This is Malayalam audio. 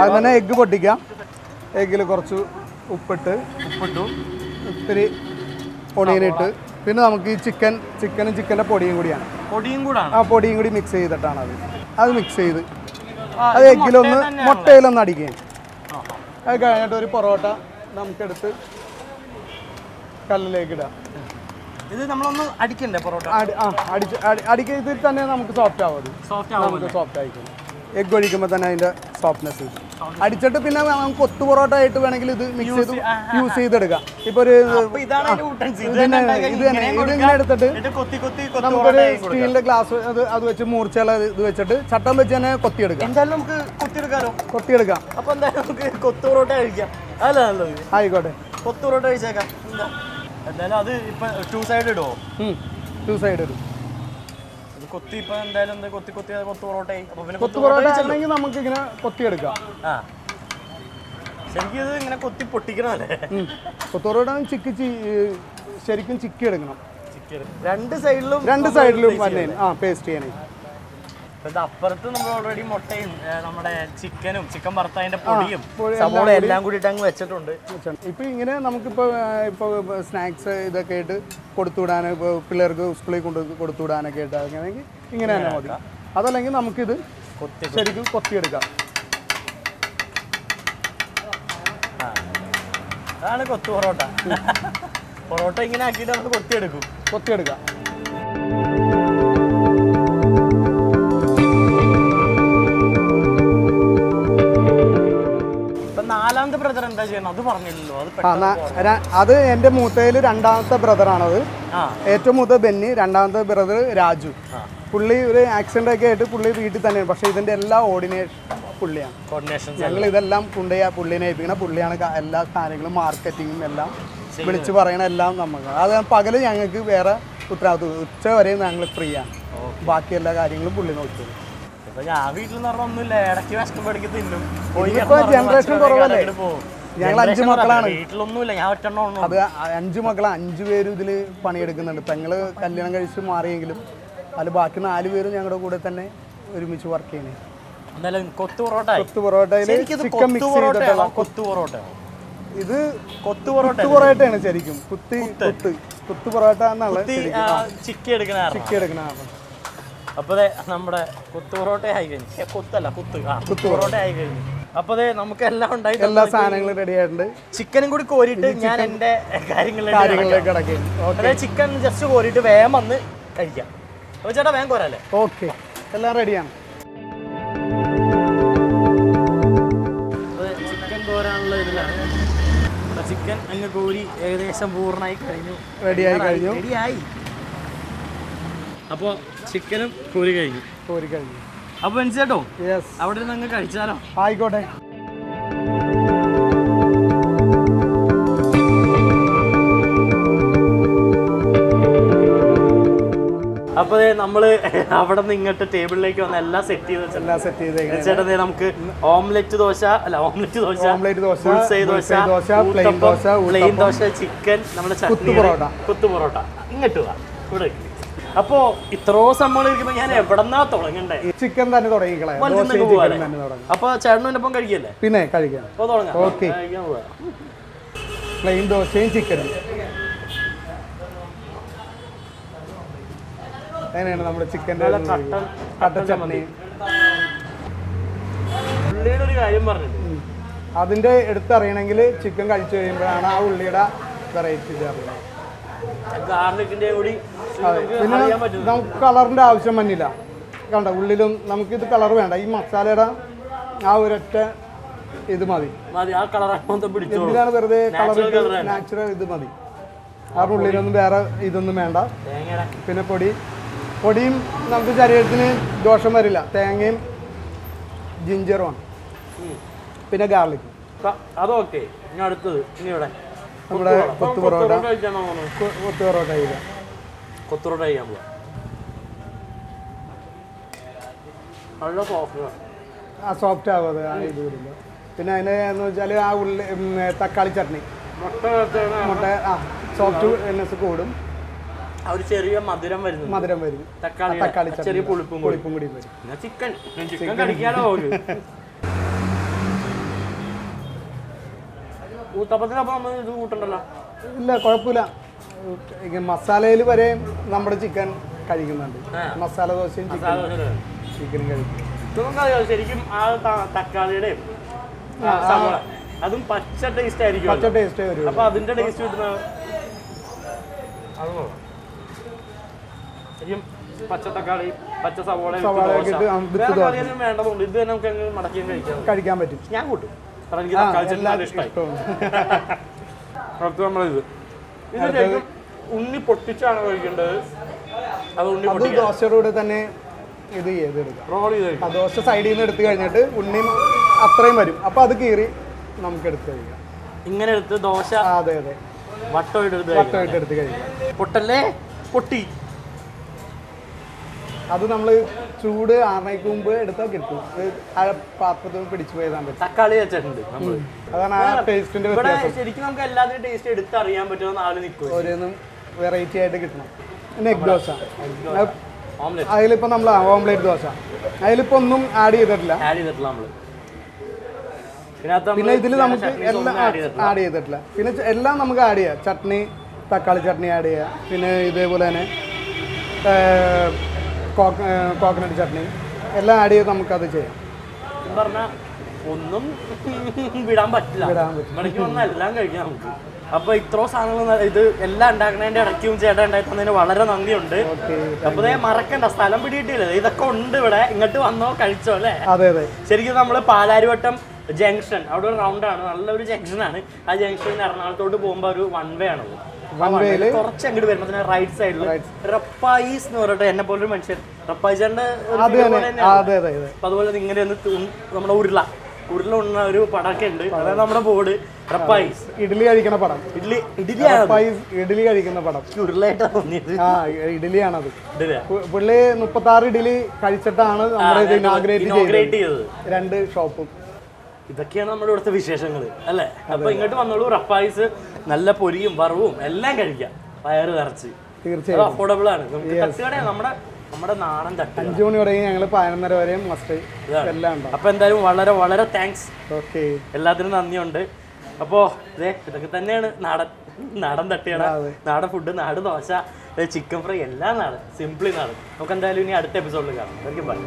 അത് തന്നെ എഗ്ഗ് പൊട്ടിക്കാം. എഗ്ഗിൽ കുറച്ച് ഉപ്പിട്ടു ഇത്തിരി പൊടിയിലിട്ട് പിന്നെ നമുക്ക് ഈ ചിക്കനും ചിക്കൻ്റെ പൊടിയും കൂടിയാണ്. പൊടിയും കൂടി മിക്സ് ചെയ്തിട്ടാണ് അത് മിക്സ് ചെയ്ത് അത് എഗ്ഗിലൊന്ന് മുട്ടയിലൊന്ന് അടിക്കുകയും അത് കഴിഞ്ഞിട്ട് ഒരു പൊറോട്ട നമുക്കെടുത്ത് കല്ലിലേക്ക് ഇടാം. ഇത് നമ്മളൊന്ന് അടിക്കണ്ടേ പൊറോട്ട? അടിക്കത്തിൽ തന്നെ നമുക്ക് സോഫ്റ്റ് ആവും. നമുക്ക് സോഫ്റ്റ് ആയിരിക്കും. എഗ്ഗ് ഒഴിക്കുമ്പോൾ തന്നെ അതിൻ്റെ സോഫ്റ്റ്നെസ് അടിച്ചിട്ട് പിന്നെ നമുക്ക് കൊത്തു പൊറോട്ട ആയിട്ട് വേണമെങ്കിൽ ഇത് മിക്സ് ചെയ്ത് യൂസ് ചെയ്തെടുക്കാം. ഇപ്പൊ ഒരു ഇതിങ്ങനെ എടുത്തിട്ട് നമുക്കൊരു സ്റ്റീലിന്റെ ഗ്ലാസ് അത് വെച്ച് മൂർച്ചയുള്ള ഇത് വെച്ചിട്ട് ചട്ടം വെച്ച് തന്നെ കൊത്തിയെടുക്കാം. എന്തായാലും നമുക്ക് കൊത്തിയെടുക്കാം. അപ്പൊ എന്തായാലും നമുക്ക് കൊത്തു പൊറോട്ട കഴിക്കാം. അല്ല നല്ലത്. ആയിക്കോട്ടെ, കൊത്തു പൊറോട്ട കഴിച്ചേക്കാം. എന്തായാലും അത് ഇപ്പൊ 2 സൈഡ് ഇടുവോ? 2 സൈഡ് ഇടും. കൊത്തി ഇപ്പൊ എന്തായാലും കൊത്തു പൊറോട്ട ആണെങ്കിൽ നമുക്ക് ഇങ്ങനെ കൊത്തിയെടുക്കാം. ശരിക്കും ഇത് ഇങ്ങനെ കൊത്തി പൊട്ടിക്കണല്ലേ? കൊത്തു പൊറോട്ട ശരിക്കും ചിക്കി എടുക്കണം. രണ്ട് സൈഡിലും പേസ്റ്റ് ചെയ്യണേ. അപ്പുറത്ത് നമ്മൾ ഓൾറെഡി മുട്ടയും നമ്മുടെ ചിക്കൻ വറുത്തതിന്റെ പൊടിയും സവോള എല്ലാം കൂടിയിട്ട് അങ്ങ് വെച്ചിട്ടുണ്ട്. ഇപ്പൊ ഇങ്ങനെ നമുക്കിപ്പോ സ്നാക്സ് ഇതൊക്കെ ആയിട്ട് കൊടുത്തുവിടാൻ, ഇപ്പോൾ പിള്ളേർക്ക് സ്കൂളിൽ കൊടുത്തുവിടാനൊക്കെ ആയിട്ട് അങ്ങനെയെങ്കിൽ ഇങ്ങനെ തന്നെ മതി. അതല്ലെങ്കിൽ നമുക്കിത് ശരിക്കും കൊത്തിയെടുക്കാം. അതാണ് കൊത്തു പൊറോട്ട. പൊറോട്ട ഇങ്ങനെ ആക്കിയിട്ട് നമുക്ക് കൊത്തിയെടുക്കാം. നാലാമത്തെ ബ്രദർ എന്താ ചെയ്യണം? അത് പറഞ്ഞില്ലല്ലോ. അത് എൻ്റെ മൂത്തതിൽ രണ്ടാമത്തെ ബ്രദറാണത്. ഏറ്റവും മൂത്ത ബെന്നി, രണ്ടാമത്തെ ബ്രദർ രാജു. പുള്ളി ഒരു ആക്സിഡന്റ് ഒക്കെ ആയിട്ട് പുള്ളി വീട്ടിൽ തന്നെയാണ്. പക്ഷെ ഇതിന്റെ എല്ലാ പുള്ളിയാണ്. ഞങ്ങൾ ഇതെല്ലാം കൊണ്ടുപോയി പുള്ളിനെ ഏൽപ്പിക്കണം. പുള്ളിയാണ് എല്ലാ കാര്യങ്ങളും മാർക്കറ്റിങ്ങും എല്ലാം വിളിച്ച് പറയണ എല്ലാം നമുക്ക്. അത് പകല് ഞങ്ങൾക്ക് വേറെ ഉത്തരവാദിത്വം. ഉച്ച വരെയും ഞങ്ങൾ ഫ്രീ ആണ്. ബാക്കി എല്ലാ കാര്യങ്ങളും പുള്ളി നോക്കിയത്. ജനറേഷൻ കുറവല്ലേ? ഞങ്ങൾ 5 മക്കളാണ്. അത് 5 മക്കളാണ്. 5 പേരും ഇതിൽ പണിയെടുക്കുന്നുണ്ട്. പെങ്ങള് കല്യാണം കഴിച്ച് മാറിയെങ്കിലും അതിൽ ബാക്കി 4 പേരും ഞങ്ങളുടെ കൂടെ തന്നെ ഒരുമിച്ച് വർക്ക് ചെയ്യുന്നത്. കൊത്തു പൊറോട്ടയില് ചിക്കൻ മിക്സ് ചെയ്തിട്ടുള്ള ഇത് കൊത്തു പൊറോട്ടയാണ് ശരിക്കും. കുത്തു പൊറോട്ട എന്നുള്ള ചിക്കി എടുക്കണ. അപ്പൊ നമ്മുടെ കുത്തു പൊറോട്ട ആയി കഴിഞ്ഞു. കുത്തു പൊറോട്ട ആയി കഴിഞ്ഞു. അപ്പൊ നമുക്ക് എല്ലാം ഉണ്ടായിട്ട് എല്ലാ സാധനങ്ങളും റെഡി ആയിട്ടുണ്ട്. ചിക്കനും കൂടി കോരിയിട്ട് ഞാൻ എന്റെ കാര്യങ്ങളിലേക്ക് കിടക്കും. ചിക്കൻ ജസ്റ്റ് കോരിയിട്ട് വേഗം വന്ന് കഴിക്കാം. അപ്പൊ ചേട്ടാ വേഗം കോരല്ലേ? ഓക്കെ, എല്ലാം റെഡിയാണ്. ചിക്കൻ കോരാനുള്ള ഇതിലാണ്. ചിക്കൻ അങ്ങ് കോരി ഏകദേശം പൂർണ്ണമായി കഴിഞ്ഞു. റെഡിയായി. അപ്പോൾ ചിക്കനും കോരി കഴിഞ്ഞു. അപ്പോൾ മനസ്സിലാട്ടോ, അവിടെ നിന്ന് അങ്ങ് കഴിച്ചാലോ? ആയിക്കോട്ടെ. അപ്പോൾ നമ്മള് അവിടെ നിന്ന് ഇങ്ങോട്ട് ടേബിളിലേക്ക് വന്ന് എല്ലാം സെറ്റ് ചെയ്ത് ചേട്ടാ നമുക്ക് omelette dosa, plain dosa, chicken, നമ്മുടെ കുത്തു പൊറോട്ട ഇങ്ങോട്ട് വാ. ഇവിടെ അപ്പോ ഇത്രോ സംഭവം ഇരിക്കുമ്പോ ഞാൻ എവിടെന്നാ തുടങ്ങണ്ടേ? ചിക്കൻ തന്നെ തുടങ്ങിക്കളെ. അപ്പൊ ചേട്ടനൊപ്പം കഴിക്കല്ലേ? പിന്നെ കഴിക്കാം. ഓക്കെ, പ്ലെയിൻ ദോശയും ചിക്കനും. അങ്ങനെയാണ് നമ്മുടെ ചിക്കൻ്റെ കട്ട ചട്നി. ഒരു കാര്യം പറഞ്ഞു, അതിന്റെ എടുത്തറിയണമെങ്കിൽ ചിക്കൻ കഴിച്ചു കഴിയുമ്പോഴാണ് ആ ഉള്ളിയുടെ വെറൈറ്റി അറിയുന്നത്. പിന്നെ നമുക്ക് കളറിന്റെ ആവശ്യം വന്നില്ല. കണ്ട ഉള്ളിലും നമുക്കിത് കളർ വേണ്ട. ഈ മസാലയുടെ ആ ഒരൊറ്റ ഇത് മതി. എന്തിനാണ് വെറുതെ കളർ? നാച്ചുറൽ ഇത് മതി. ആ ഉള്ളിലൊന്നും വേറെ ഇതൊന്നും വേണ്ട. പിന്നെ പൊടിയും നമുക്ക് ശരീരത്തിന് ദോഷം വരില്ല. തേങ്ങയും ജിഞ്ചറുമാണ്. പിന്നെ ഗാർലിക്. അതൊക്കെ അടുത്തത് നമ്മുടെ കൊത്തു പൊറോട്ട കഴിക്കാൻ പോവാ. നല്ല സോഫ്റ്റ് ആവാതെ ആ ഇത് വരില്ല. പിന്നെ അതിന് എന്ന് വെച്ചാൽ ആ ഉള്ളി തക്കാളി ചട്നി, മുട്ട സോഫ്റ്റ്നെസ് കൂടും. ഒരു ചെറിയ മധുരം വരും. തക്കാളി ചെറിയ പുളിപ്പും കൂടി വരും. ചിക്കൻ കഴിക്കാലോ. ഊത്തപ്പത്തിനപ്പം നമ്മൾ ഇത് കൂട്ടണ്ടല്ലോ. ഇല്ല, കുഴപ്പമില്ല. മസാലയിൽ വരെ നമ്മുടെ ചിക്കൻ കഴിക്കുന്നുണ്ട്. മസാല ദോശയും ചിക്കനും കഴിക്കും. ശരിക്കും ആ തക്കാളിയുടെയും സവാള അതും പച്ച ടേസ്റ്റ് ആയിരിക്കും. പച്ച ടേസ്റ്റ് വരും. അപ്പൊ അതിന്റെ ടേസ്റ്റ് കിട്ടുന്ന ശരിക്കും പച്ച തക്കാളി, പച്ച സവാള വേണ്ടതുണ്ട്. ഇത് തന്നെ നമുക്ക് മടക്കിയും കഴിക്കാൻ പറ്റും. ഞാൻ കൂട്ടും. എനിക്ക് തക്കാളി ചട്നി ഇഷ്ടമായി. നമ്മളിത് ശരിക്കും ഉണ്ണി പൊട്ടിച്ചാണ് കഴിക്കേണ്ടത്. അത് ഉണ്ണി പൊട്ടി ദോശയുടെ കൂടെ തന്നെ ഇത് ചെയ്തെടുക്കാം. റോൾ ചെയ്ത് ദോശ സൈഡിൽ നിന്ന് എടുത്ത് കഴിഞ്ഞിട്ട് ഉണ്ണി അത്രയും വരും. അപ്പൊ അത് കീറി നമുക്ക് എടുത്ത് കഴിക്കാം. ഇങ്ങനെ എടുത്ത് ദോശ അതെ അതെ വട്ടമായിട്ട് എടുത്ത് കഴിക്കാം. പൊട്ടല്ലേ പൊട്ടി. അത് നമ്മൾ ചൂട് ആറണയ്ക്ക് മുമ്പ് എടുത്താൽ കിട്ടും. പാത്രത്തിൽ പിടിച്ചു പോയതാണ്. തക്കാളി വെച്ചിട്ടുണ്ട്. അതാണ് ആ ടേസ്റ്റിന്റെ വ്യത്യാസം. ശരിക്കും നമുക്ക് എല്ലാത്തിനും ടേസ്റ്റ് എടുത്ത് അറിയാൻ പറ്റുമെന്ന് ആള് നിൽക്കും. ഓരോന്നും വെറൈറ്റി ആയിട്ട് കിട്ടണം. പിന്നെ എഗ് ദോശ, അതിലിപ്പോ നമ്മൾ ഓംലേറ്റ് ദോശ, അതിലിപ്പോ ഒന്നും ആഡ് ചെയ്തിട്ടില്ല. നമ്മള് പിന്നെ ഇതിൽ നമുക്ക് എല്ലാം ആഡ് ചെയ്തിട്ടില്ല. പിന്നെ എല്ലാം നമുക്ക് ആഡ് ചെയ്യാം. ചട്നി, തക്കാളി ചട്നി ആഡ് ചെയ്യാം. പിന്നെ ഇതേപോലെ തന്നെ കോക്കനട്ട് ചട്നി എല്ലാം ആഡ് ചെയ്ത് നമുക്കത് ചെയ്യാം. പറഞ്ഞാൽ ഒന്നും വിടാൻ പറ്റില്ല. എല്ലാം കഴിക്കാം നമുക്ക്. അപ്പൊ ഇത്രയും സാധനങ്ങൾ ഇത് എല്ലാം ഉണ്ടാക്കുന്നതിന്റെ ഇടയ്ക്കും ചേട്ടൻ ഉണ്ടായി തന്നതിന് വളരെ നന്ദിയുണ്ട്. അപ്പൊ മറക്കണ്ട, സ്ഥലം പിടിയിട്ടില്ല, ഇതൊക്കെ ഉണ്ട് ഇവിടെ. ഇങ്ങോട്ട് വന്നോ കഴിച്ചോ അല്ലേ? അതെ അതെ. ശരിക്കും നമ്മള് പാലാരിവട്ടം ജംഗ്ഷൻ, അവിടെ ഒരു റൗണ്ടാണ്, നല്ലൊരു ജംഗ്ഷനാണ്. ആ ജംഗ്ഷനിൽ എറണാകുളത്തോട്ട് പോകുമ്പോ ഒരു വൺ വേ ആണത്. കുറച്ച് അങ്ങോട്ട് വരുമ്പോ റൈറ്റ് സൈഡിൽ റപ്പായിസ് എന്ന് പറഞ്ഞിട്ട് എന്നെ പോലെ ഒരു മനുഷ്യൻ റപ്പായിച്ചേന്റെ അതുപോലെ ഇങ്ങനെ നമ്മുടെ ഉരുള ഉണ്ണ ഒരു പടമൊക്കെ ഉണ്ട്. അതായത് നമ്മുടെ ബോർഡ് റപ്പായിസ് ഇഡ്ഡലി കഴിക്കുന്ന പടം. ഇഡ്ഡലി കഴിക്കുന്ന പടം ഉരുളായിട്ടാണ് തോന്നിയത്. ഇഡ്ഡലിയാണത്. പുള്ളി 36 ഇഡ്ഡലി കഴിച്ചിട്ടാണ് നമ്മുടെ ഇനോഗ്രേറ്റ് ചെയ്തത് 2 ഷോപ്പും. ഇതൊക്കെയാണ് നമ്മുടെ ഇവിടുത്തെ വിശേഷങ്ങൾ അല്ലേ? അപ്പൊ ഇങ്ങോട്ട് വന്നോളൂ. റപ്പായിസ് നല്ല പൊരിയും വറവും എല്ലാം കഴിക്കാം, വയറ് നിറച്ച്. തീർച്ചയായും അഫോർഡബിൾ ആണ്. നമ്മുടെ നാടൻ തട്ട് 5 മണി വരെയും ഞങ്ങൾ 11:30 വരെയും മസ്റ്റ് എല്ലാം ഉണ്ട്. അപ്പൊ എന്തായാലും വളരെ വളരെ താങ്ക്സ്. ഓക്കെ, എല്ലാത്തിനും നന്ദിയുണ്ട്. അപ്പോ ഇതൊക്കെ തന്നെയാണ് നാടൻ തട്ടുകട, നാടൻ ഫുഡ്, നാടൻ ദോശ, ചിക്കൻ ഫ്രൈ, എല്ലാം നാടൻ, സിംപ്ലി നാടൻ. നമുക്ക് എന്തായാലും ഇനി അടുത്ത എപ്പിസോഡിൽ കാണാം. ബൈ.